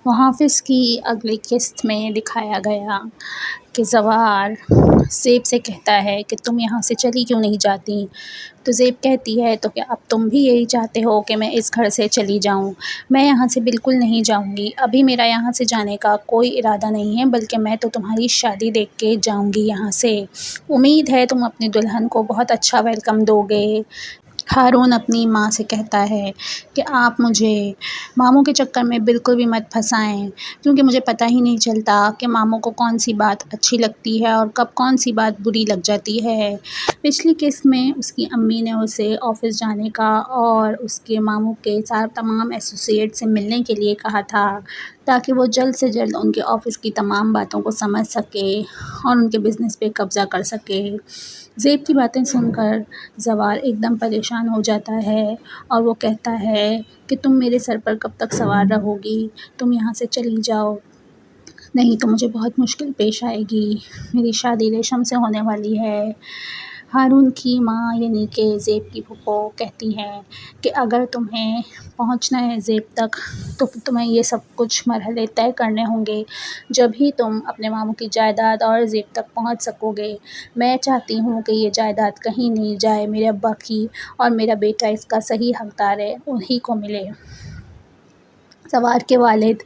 محافظ کی اگلی قسط میں دکھایا گیا کہ زوار زیب سے کہتا ہے کہ تم یہاں سے چلی کیوں نہیں جاتی؟ تو زیب کہتی ہے تو کیا اب تم بھی یہی چاہتے ہو کہ میں اس گھر سے چلی جاؤں؟ میں یہاں سے بالکل نہیں جاؤں گی، ابھی میرا یہاں سے جانے کا کوئی ارادہ نہیں ہے، بلکہ میں تو تمہاری شادی دیکھ کے جاؤں گی یہاں سے۔ امید ہے تم اپنی دلہن کو بہت اچھا ویلکم دو گے۔ ہارون اپنی ماں سے کہتا ہے کہ آپ مجھے ماموں کے چکر میں بالکل بھی مت پھنسائیں، کیونکہ مجھے پتہ ہی نہیں چلتا کہ ماموں کو کون سی بات اچھی لگتی ہے اور کب کون سی بات بری لگ جاتی ہے۔ پچھلی قسط میں اس کی امی نے اسے آفس جانے کا اور اس کے ماموں کے تمام ایسوسیٹ سے ملنے کے لیے کہا تھا، تاکہ وہ جلد سے جلد ان کے آفس کی تمام باتوں کو سمجھ سکے اور ان کے بزنس پہ قبضہ کر سکے۔ زیب کی باتیں سن کر زوار ایک دم پریشان ہو جاتا ہے اور وہ کہتا ہے کہ تم میرے سر پر کب تک سوار رہو گی؟ تم یہاں سے چلی جاؤ، نہیں تو مجھے بہت مشکل پیش آئے گی، میری شادی ریشم سے ہونے والی ہے۔ ہارون کی ماں یعنی کہ زیب کی پھپھو کہتی ہیں کہ اگر تمہیں پہنچنا ہے زیب تک تو تمہیں یہ سب کچھ مرحلے طے کرنے ہوں گے، جب ہی تم اپنے ماموں کی جائیداد اور زیب تک پہنچ سکو گے۔ میں چاہتی ہوں کہ یہ جائیداد کہیں نہیں جائے، میرے ابا کی اور میرا بیٹا اس کا صحیح حقدار ہے، انہی کو ملے۔ زوار کے والد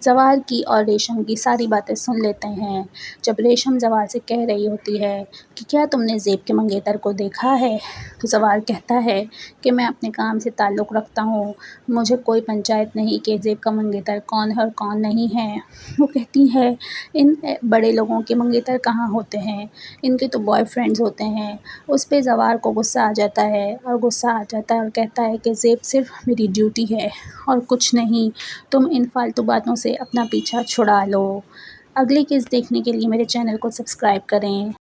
زوار کی اور ریشم کی ساری باتیں سن لیتے ہیں۔ جب ریشم زوار سے کہہ رہی ہوتی ہے کہ کیا تم نے زیب کے منگیتر کو دیکھا ہے؟ تو زوار کہتا ہے کہ میں اپنے کام سے تعلق رکھتا ہوں، مجھے کوئی پنچایت نہیں کہ زیب کا منگیتر کون ہے اور کون نہیں ہے۔ وہ کہتی ہے ان بڑے لوگوں کے منگیتر کہاں ہوتے ہیں، ان کے تو بوائے فرینڈز ہوتے ہیں۔ اس پہ زوار کو غصہ آ جاتا ہے اور کہتا ہے کہ زیب صرف میری ڈیوٹی ہے اور کچھ نہیں، تم ان فالتو باتوں سے اپنا پیچھا چھڑا لو۔ اگلی قسط دیکھنے کے لیے میرے چینل کو سبسکرائب کریں۔